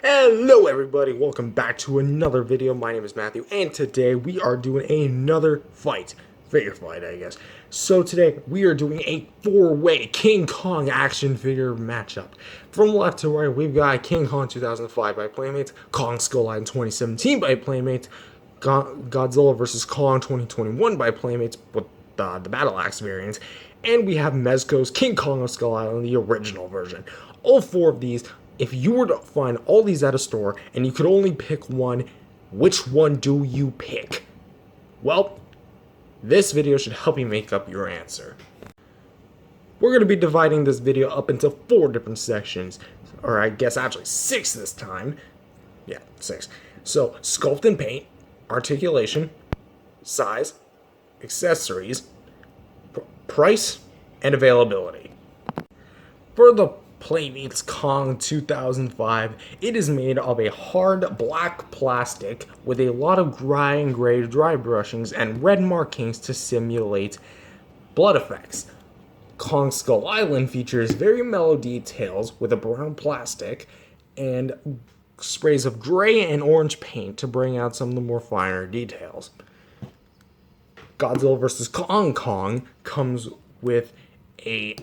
Hello everybody, welcome back to another video. My name is Matthew, and today we are doing another figure fight, I guess. So today we are doing a four-way King Kong action figure matchup. From left to right, we've got King Kong 2005 by Playmates, Kong Skull Island 2017 by Playmates, Godzilla vs. Kong 2021 by Playmates with the Battle Axe variant, and we have Mezco's King Kong of Skull Island, the original version. All four of these, if you were to find all these at a store and you could only pick one, which one do you pick? Well, this video should help you make up your answer. We're going to be dividing this video up into 4 different sections, or I guess actually 6 this time. Yeah, 6. So, Sculpt Paint, Articulation, Size, Accessories, Price, and Availability. For the Playmates Kong 2005, it is made of a hard black plastic with a lot of gray dry brushings and red markings to simulate blood effects. Kong Skull Island features very mellow details with a brown plastic and sprays of gray and orange paint to bring out some of the more finer details. Godzilla vs. Kong comes with a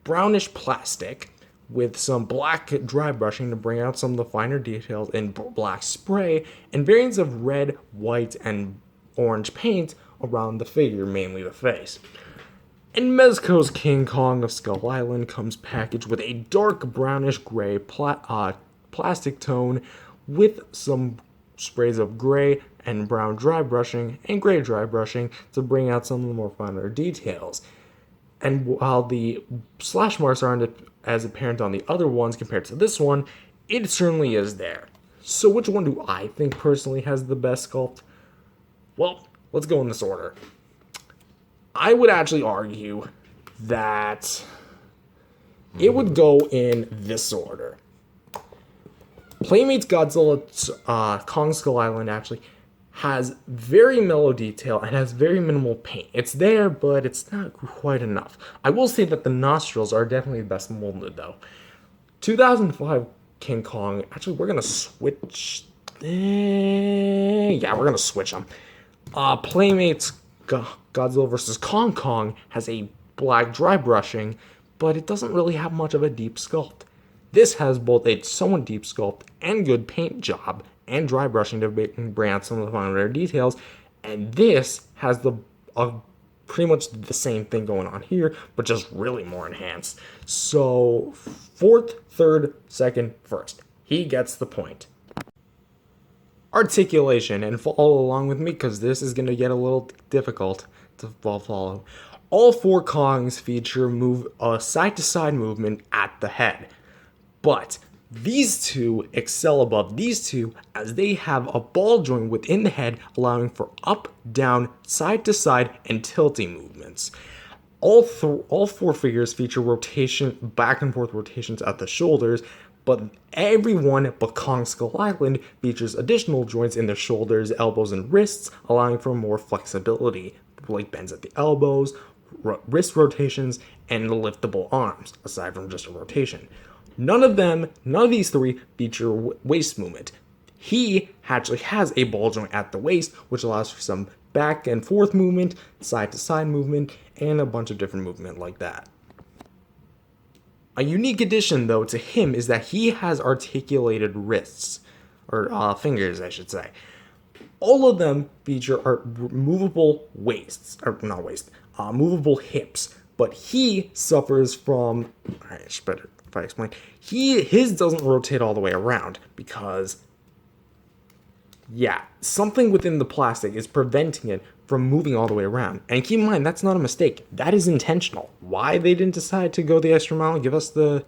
brownish plastic with some black dry brushing to bring out some of the finer details in black spray and variants of red, white, and orange paint around the figure, mainly the face. And Mezco's King Kong of Skull Island comes packaged with a dark brownish gray plastic tone with some sprays of gray and brown dry brushing and gray dry brushing to bring out some of the more finer details. And while the slash marks aren't as apparent on the other ones compared to this one, it certainly is there. So which one do I think personally has the best sculpt? Well, let's go in this order. I would actually argue that it would go in this order. Playmates Godzilla Kong Skull Island actually has very mellow detail and has very minimal paint. It's there, but it's not quite enough. I will say that the nostrils are definitely the best molded, though. 2005 King Kong, actually, we're going to switch. Yeah, we're going to switch them. Playmates Godzilla vs. Kong has a black dry brushing, but it doesn't really have much of a deep sculpt. This has both a somewhat deep sculpt and good paint job and dry brushing to bring out some of the finer details, and this has pretty much the same thing going on here, but just really more enhanced. So, 4th, 3rd, 2nd, 1st. He gets the point. Articulation, and follow along with me because this is going to get a little difficult to follow. All 4 Kongs feature side-to-side movement at the head, but these two excel above these two as they have a ball joint within the head, allowing for up, down, side to side, and tilting movements. All 4 figures feature back and forth rotations at the shoulders, but every one but Kong Skull Island features additional joints in the shoulders, elbows, and wrists, allowing for more flexibility, like bends at the elbows, wrist rotations, and liftable arms, aside from just a rotation. None of these 3 feature waist movement. He actually has a ball joint at the waist, which allows for some back and forth movement, side to side movement, and a bunch of different movement like that. A unique addition, though, to him is that he has articulated wrists, or fingers, I should say. All of them feature movable movable hips, but he suffers from, alright, better if I explain, his doesn't rotate all the way around because, yeah, something within the plastic is preventing it from moving all the way around. And keep in mind, that's not a mistake. That is intentional. Why they didn't decide to go the extra mile and give us the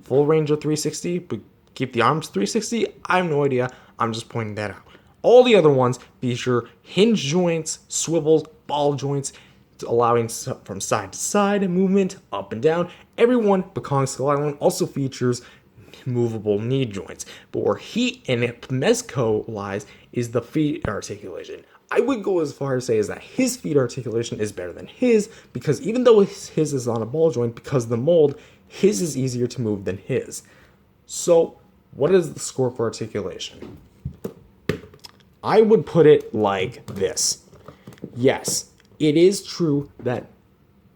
full range of 360, but keep the arms 360, I have no idea. I'm just pointing that out. All the other ones feature hinge joints, swivels, ball joints, allowing from side to side movement, up and down. Everyone but Kong Skull Island also features movable knee joints. But where he and Mezco lies is the feet articulation. I would go as far as say is that his feet articulation is better than his, because even though his is on a ball joint, because of the mold, his is easier to move than his. So What is the score for articulation? I would put it like this. Yes, it is true that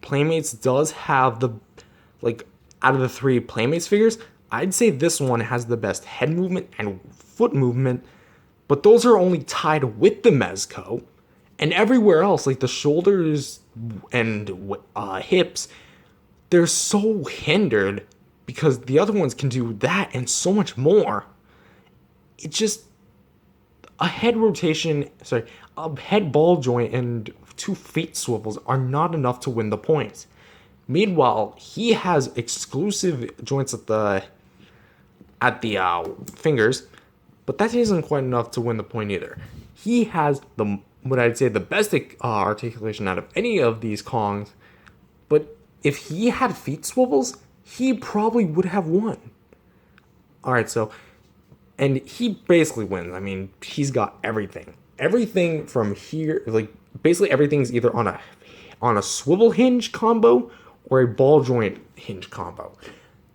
Playmates does have the, like, out of the 3 Playmates figures, I'd say this one has the best head movement and foot movement, but those are only tied with the Mezco, and everywhere else, like the shoulders and hips, they're so hindered because the other ones can do that and so much more. It just, a head rotation, a head ball joint and 2 feet swivels are not enough to win the points. Meanwhile, he has exclusive joints at the fingers, but that isn't quite enough to win the point either. He has what I'd say the best articulation out of any of these Kongs, but if he had feet swivels, he probably would have won. Alright, so, and he basically wins. I mean, he's got everything. Everything from here, like, basically everything's either on a swivel hinge combo or a ball joint hinge combo.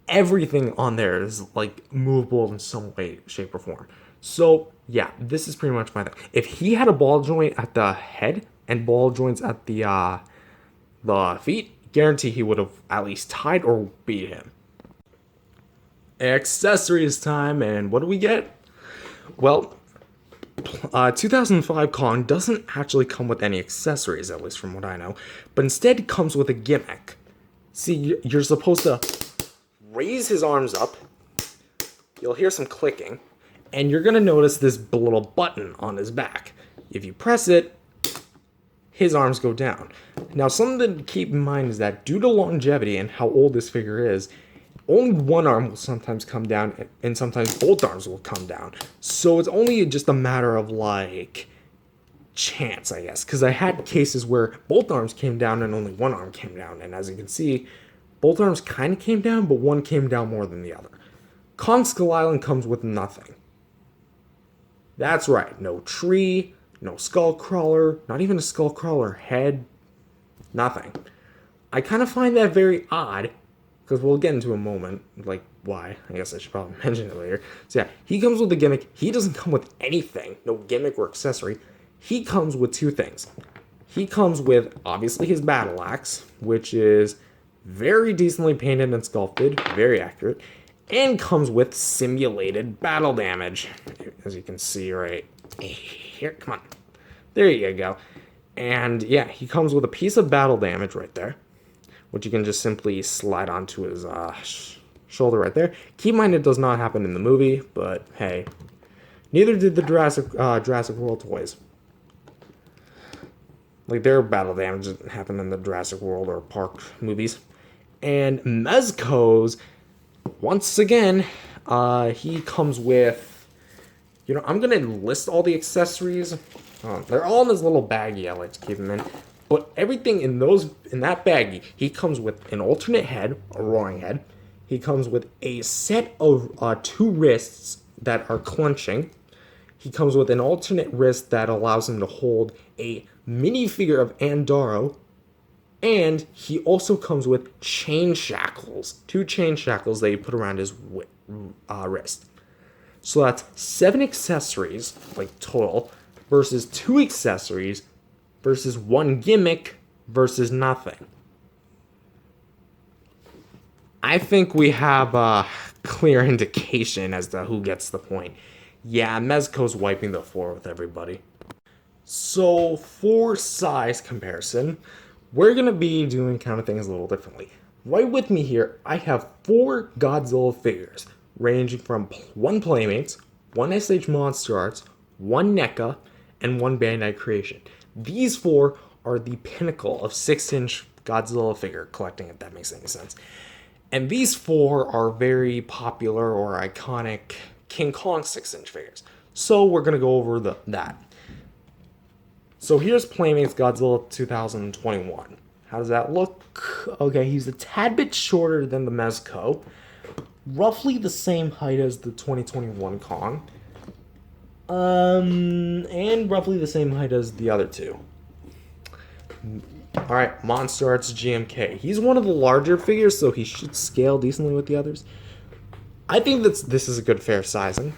Everything on there is, like, movable in some way, shape, or form. So, yeah, this is pretty much my thing. If he had a ball joint at the head and ball joints at the feet, guarantee he would have at least tied or beat him. Accessories time, and what do we get? Well, 2005 Kong doesn't actually come with any accessories, at least from what I know, but instead comes with a gimmick. See, you're supposed to raise his arms up, you'll hear some clicking, and you're going to notice this little button on his back. If you press it, his arms go down. Now, something to keep in mind is that due to longevity and how old this figure is, only one arm will sometimes come down, and sometimes both arms will come down. So it's only just a matter of, like, chance, I guess. Because I had cases where both arms came down and only one arm came down. And as you can see, both arms kind of came down, but one came down more than the other. Kong Skull Island comes with nothing. That's right, no tree, no skull crawler, not even a skull crawler head, nothing. I kind of find that very odd, because we'll get into a moment, like, why. I guess I should probably mention it later. So yeah, he comes with a gimmick. He doesn't come with anything, no gimmick or accessory. He comes with 2 things. He comes with, obviously, his battle axe, which is very decently painted and sculpted, very accurate, and comes with simulated battle damage, as you can see right here. Come on. There you go. And yeah, he comes with a piece of battle damage right there, which you can just simply slide onto his shoulder right there. Keep in mind it does not happen in the movie, but hey, neither did the Jurassic World toys. Like, their battle damage didn't happen in the Jurassic World or Park movies. And Mezco's, once again, he comes with, I'm going to list all the accessories. They're all in this little baggie, I like to keep them in. But everything in that baggie, he comes with an alternate head, a roaring head. He comes with a set of 2 wrists that are clenching. He comes with an alternate wrist that allows him to hold a minifigure of Andaro. And he also comes with chain shackles, 2 chain shackles that you put around his wrist. So that's 7 accessories, like, total, versus 2 accessories, versus 1 gimmick, versus nothing. I think we have a clear indication as to who gets the point. Yeah, Mezco's wiping the floor with everybody. So, for size comparison, we're going to be doing kind of things a little differently. Right with me here, I have 4 Godzilla figures, ranging from 1 Playmates, 1 SH Monster Arts, 1 NECA, and 1 Bandai Creation. These 4 are the pinnacle of 6-inch Godzilla figure collecting, if that makes any sense. And these 4 are very popular or iconic King Kong 6-inch figures. So we're going to go over that. So here's Playmates Godzilla 2021. How does that look? Okay, he's a tad bit shorter than the Mezco. Roughly the same height as the 2021 Kong. And roughly the same height as the other 2. Alright, Monster Arts GMK. He's one of the larger figures, so he should scale decently with the others. I think this is a good fair sizing.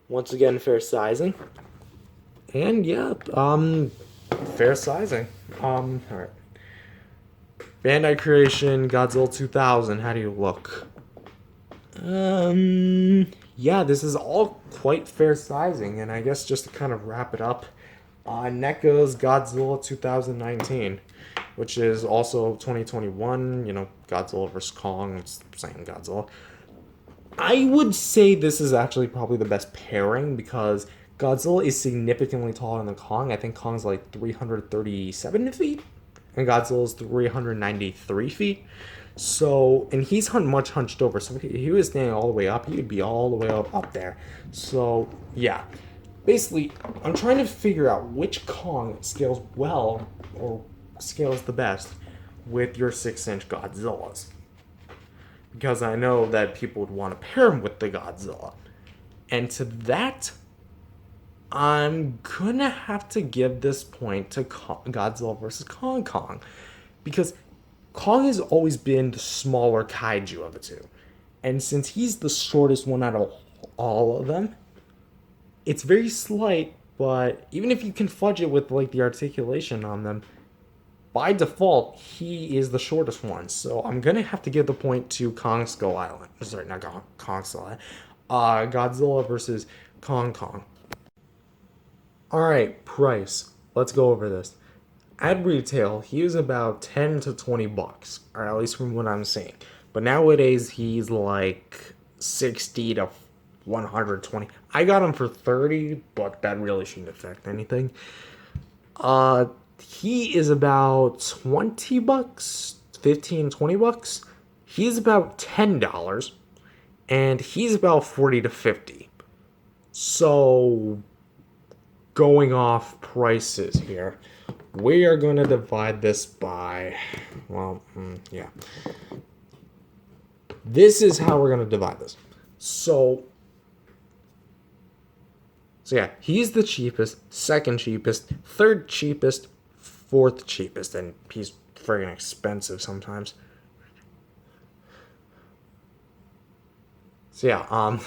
Once again, fair sizing. And yeah, fair sizing. Alright. Bandai Creation, Godzilla 2000, how do you look? Yeah, this is all quite fair sizing, and I guess just to kind of wrap it up, NECA's Godzilla 2019, which is also 2021, you know, Godzilla vs. Kong, it's the same Godzilla. I would say this is actually probably the best pairing because Godzilla is significantly taller than Kong. I think Kong's like 337 feet, and Godzilla's 393 feet. So, and he's much hunched over. So if he was standing all the way up, he would be all the way up there. So, yeah. Basically, I'm trying to figure out which Kong scales well or scales the best with your 6-inch Godzillas. Because I know that people would want to pair him with the Godzilla. And to that, I'm gonna have to give this point to Godzilla vs. Kong. Because Kong has always been the smaller kaiju of the two. And since he's the shortest one out of all of them, it's very slight, but even if you can fudge it with like the articulation on them, by default, he is the shortest one. So I'm gonna have to give the point to Kong Skull Island. Sorry, not Kong Skull Island. Godzilla vs. Kong. Alright, price. Let's go over this. At retail, he was about 10 to 20 bucks, or at least from what I'm seeing. But nowadays, he's like 60 to 120. I got him for 30, but that really shouldn't affect anything. He is about 20 bucks, 15, 20 bucks. He's about $10, and he's about 40 to 50. So, going off prices here, we are going to divide this by, well, yeah. This is how we're going to divide this. So yeah, he's the cheapest, second cheapest, third cheapest, fourth cheapest, and he's friggin' expensive sometimes. So yeah, I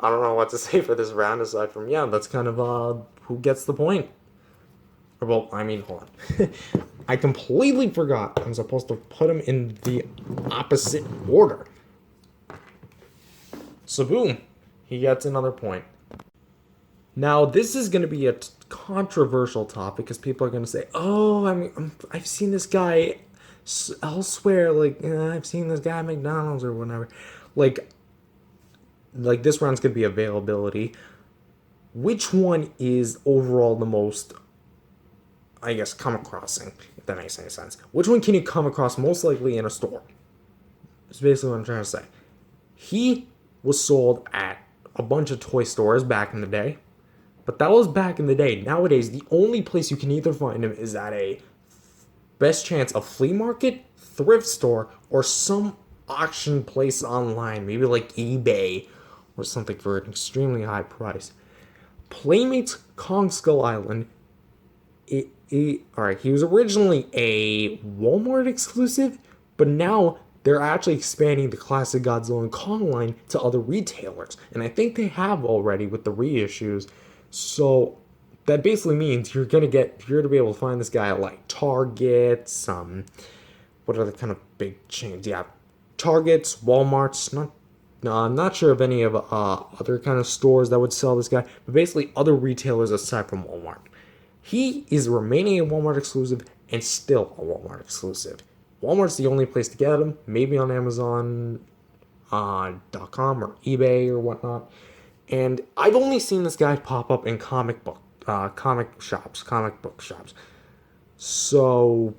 don't know what to say for this round aside from, yeah, that's kind of, who gets the point. Or, well, I mean, hold on. I completely forgot I'm supposed to put them in the opposite order. So boom, he gets another point. Now, this is going to be a controversial topic because people are going to say, oh, I've seen this guy elsewhere. Like, I've seen this guy at McDonald's or whatever. Like this round's going to be availability. Which one is overall the most, I guess, come acrossing, if that makes any sense? Which one can you come across most likely in a store? That's basically what I'm trying to say. He was sold at a bunch of toy stores back in the day. But that was back in the day. Nowadays, the only place you can either find him is at a best chance a flea market, thrift store, or some auction place online. Maybe like eBay or something for an extremely high price. Playmates Kong Skull Island. Alright, he was originally a Walmart exclusive, but now they're actually expanding the classic Godzilla and Kong line to other retailers. And I think they have already with the reissues. So that basically means you're gonna be able to find this guy at like Target, what other kind of big chains? Yeah, Targets, Walmarts. I'm not sure of any of other kind of stores that would sell this guy, but basically other retailers aside from Walmart. He is remaining a Walmart exclusive and still a Walmart exclusive. Walmart's the only place to get him. Maybe on Amazon.com or eBay or whatnot. And I've only seen this guy pop up in comic book shops. So,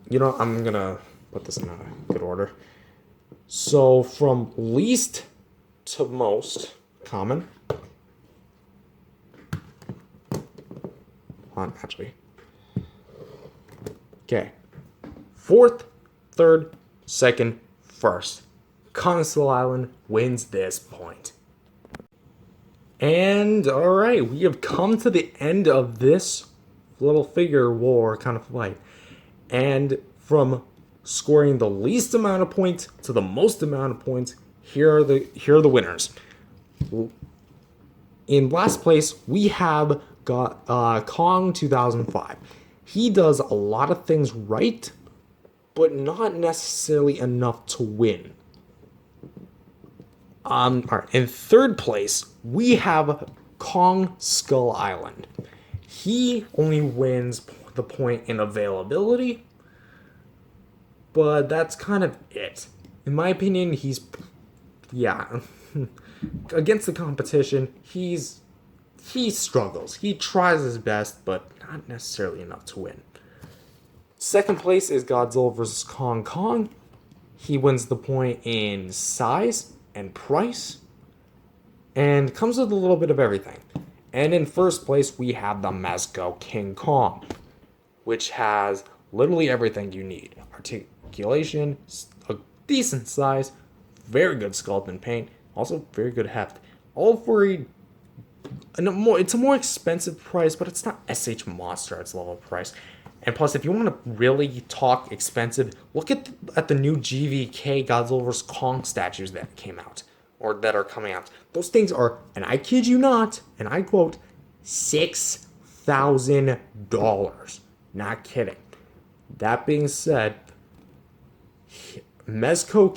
you know, I'm gonna put this in a good order. So, from least to most common. Hold on, actually. Okay. Fourth, third, second, first. Kong Skull Island wins this point. And, alright, we have come to the end of this little figure war kind of fight. And from scoring the least amount of points to the most amount of points. Here are the winners. In last place, we have got Kong 2005. He does a lot of things right, but not necessarily enough to win. All right. In third place, we have Kong Skull Island. He only wins the point in availability, but that's kind of it. In my opinion, yeah, against the competition, he struggles. He tries his best, but not necessarily enough to win. Second place is Godzilla vs. Kong. He wins the point in size and price, and comes with a little bit of everything. And in first place, we have the Mezco King Kong, which has literally everything you need. Articulation, a decent size, very good sculpt paint, also very good heft. All for it's a more expensive price, but it's not SH Monster Arts level price. And plus, if you want to really talk expensive, look at the new GVK Godzilla vs. Kong statues that came out, or that are coming out. Those things are, and I kid you not, and I quote, $6,000. Not kidding. That being said, Mezco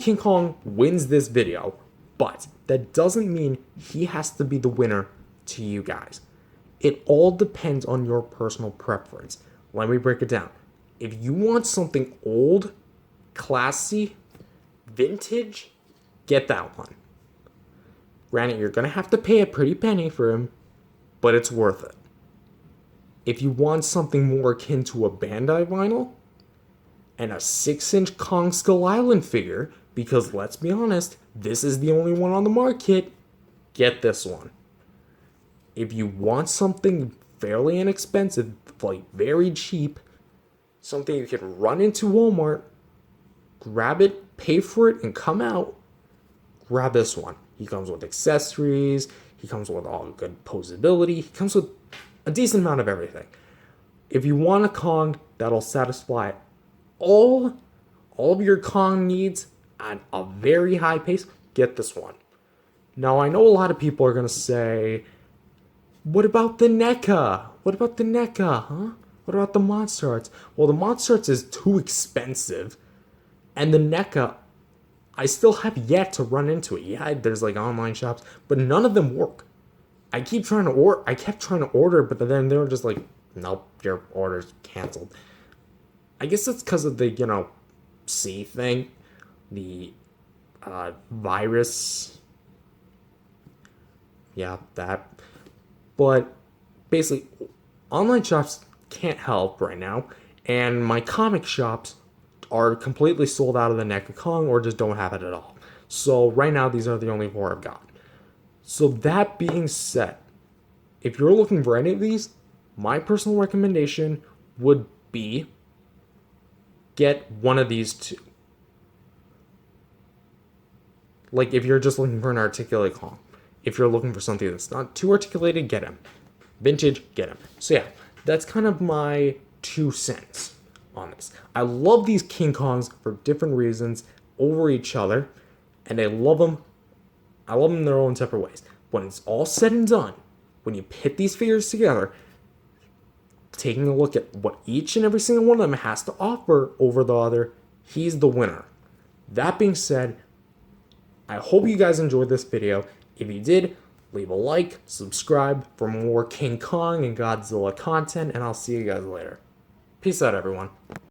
King Kong wins this video, but that doesn't mean he has to be the winner to you guys. It all depends on your personal preference. Let me break it down. If you want something old, classy, vintage, get that one. Granted, you're going to have to pay a pretty penny for him, but it's worth it. If you want something more akin to a Bandai vinyl and a 6-inch Kong Skull Island figure, because let's be honest, this is the only one on the market, get this one. If you want something fairly inexpensive, like very cheap, something you can run into Walmart, grab it, pay for it, and come out, grab this one. He comes with accessories, he comes with all good posability, he comes with a decent amount of everything. If you want a Kong that'll satisfy all of your Kong needs at a very high pace, get this one. Now, I know a lot of people are going to say, what about the NECA? What about the NECA, huh? What about the Monster Arts? Well, the Monster Arts is too expensive, and the NECA, I still have yet to run into it. Yeah, there's like online shops, but none of them work. I kept trying to order, but then they were just like, nope, your order's canceled. I guess that's because of the, C thing, the virus. Yeah, that. But basically, online shops can't help right now, and my comic shops are completely sold out of the NECA Kong or just don't have it at all. So right now, these are the only 4 I've got. So that being said, if you're looking for any of these, my personal recommendation would be get one of these 2. Like, if you're just looking for an articulated Kong. If you're looking for something that's not too articulated, get him. Vintage, get him. So yeah, that's kind of my 2 cents on this. I love these King Kongs for different reasons over each other, and I love them in their own separate ways. When it's all said and done, when you pit these figures together, taking a look at what each and every single one of them has to offer over the other, he's the winner. That being said, I hope you guys enjoyed this video. If you did, leave a like, subscribe for more King Kong and Godzilla content, and I'll see you guys later. Peace out, everyone.